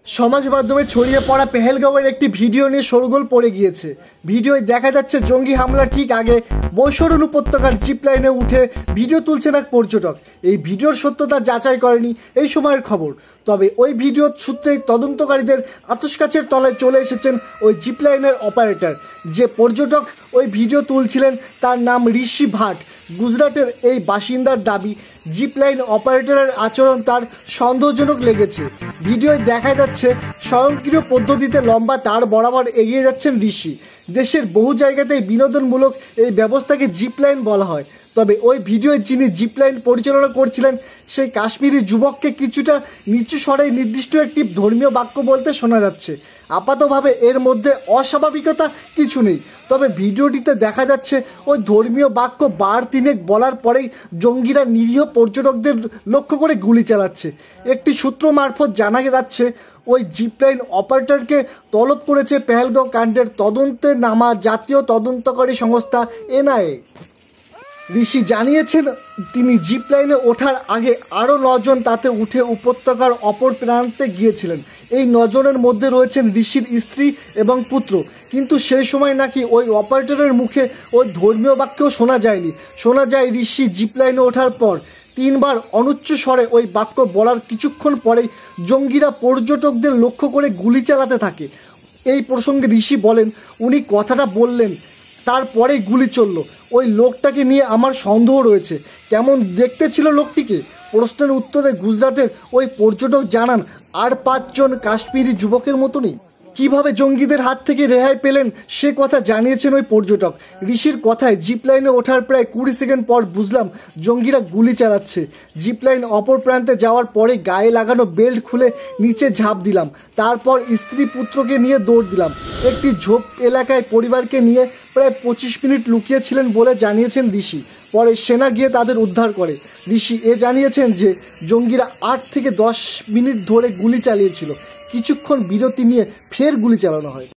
সমাজ মাধ্যমে ছড়িয়ে পড়া পেহেলগাঁওয়ের একটি ভিডিও নিয়ে শোরগোল পড়ে গিয়েছে। ভিডিওয় দেখা যাচ্ছে জঙ্গি হামলার ঠিক আগে বৈশরণ উপত্যকার জিপ লাইনে উঠে ভিডিও তুলছেন এক পর্যটক। এই ভিডিওর সত্যতা যাচাই করেনি এই সময়ের খবর, তবে ওই ভিডিও সূত্রেই তদন্তকারীদের আতশকাচের তলায় চলে এসেছেন ওই জিপ লাইনের অপারেটর। যে পর্যটক ওই ভিডিও তুলছিলেন তার নাম ঋষি ভাট। গুজরাটের এই বাসিন্দার দাবি, জিপ লাইন অপারেটরের আচরণ তার সন্দেহজনক লেগেছে। ভিডিওয় দেখা যাচ্ছে স্বয়ংক্রিয় পদ্ধতিতে লম্বা তার বরাবর এগিয়ে যাচ্ছেন ঋষি। দেশের বহু জায়গাতেই বিনোদনমূলক এই ব্যবস্থাকে জিপ লাইন বলা হয়, তবে ওই ভিডিওয় যিনি জিপ লাইন পরিচালনা করছিলেন সেই কাশ্মীরি যুবককে কিছুটা নিচু স্বরে নির্দিষ্ট একটি ধর্মীয় বাক্য বলতে শোনা যাচ্ছে। আপাতভাবে এর মধ্যে অস্বাভাবিকতা কিছু নেই, তবে ভিডিওটিতে দেখা যাচ্ছে ওই ধর্মীয় বাক্য বার তিনেক বলার পরেই জঙ্গিরা নিরীহ পর্যটকদের লক্ষ্য করে গুলি চালাচ্ছে। একটি সূত্র মারফত জানা যাচ্ছে ওই জিপলাইন অপারেটরকে তলব করেছে পেহেলগাঁও কাণ্ডের তদন্তে নামা জাতীয় তদন্তকারী সংস্থা এনআইএ। ঋষি জানিয়েছেন তিনি জিপ লাইনে ওঠার আগে আরও 9 জন তাতে উঠে উপত্যকার অপর প্রান্তে গিয়েছিলেন। এই 9 জনের মধ্যে রয়েছেন ঋষির স্ত্রী এবং পুত্র, কিন্তু সেই সময় নাকি ওই অপারেটরের মুখে ওই ধর্মীয় বাক্যও শোনা যায়নি। শোনা যায় ঋষি জিপ লাইনে ওঠার পর 3 বার অনুচ্চ স্বরে ওই বাক্য বলার কিছুক্ষণ পরেই জঙ্গিরা পর্যটকদের লক্ষ্য করে গুলি চালাতে থাকে। এই প্রসঙ্গে ঋষি বলেন, উনি কথাটা বললেন তারপরেই গুলি চলল। ওই লোকটাকে নিয়ে আমার সন্দেহ রয়েছে। কেমন দেখতে ছিল লোকটিকে? প্রশ্নের উত্তরে গুজরাটের ওই পর্যটক জানান, আর 5 জন কাশ্মীরি যুবকের মতনই। কিভাবে জঙ্গিদের হাত থেকে রেহাই পেলেন সে কথা জানিয়েছেন ওই পর্যটক। ঋষির কথায় জিপ লাইনে ওঠার প্রায় 20 সেকেন্ড পর বুঝলাম জঙ্গিরা গুলি চালাচ্ছে। জিপ লাইন অপর প্রান্তে যাওয়ার পরে গায়ে লাগানো বেল্ট খুলে নিচে ঝাঁপ দিলাম। তারপর স্ত্রী পুত্রকে নিয়ে দৌড় দিলাম। একটি ঝোপ এলাকায় পরিবারকে নিয়ে প্রায় 25 মিনিট লুকিয়েছিলেন বলে জানিয়েছেন ঋষি। পরে সেনা গিয়ে তাদের উদ্ধার করে। ঋষি জানিয়েছেন যে জঙ্গিরা 8 থেকে 10 মিনিট ধরে গুলি চালিয়েছিল। কিছুক্ষণ বিরতি নিয়ে ফের গুলি চালানো হয়।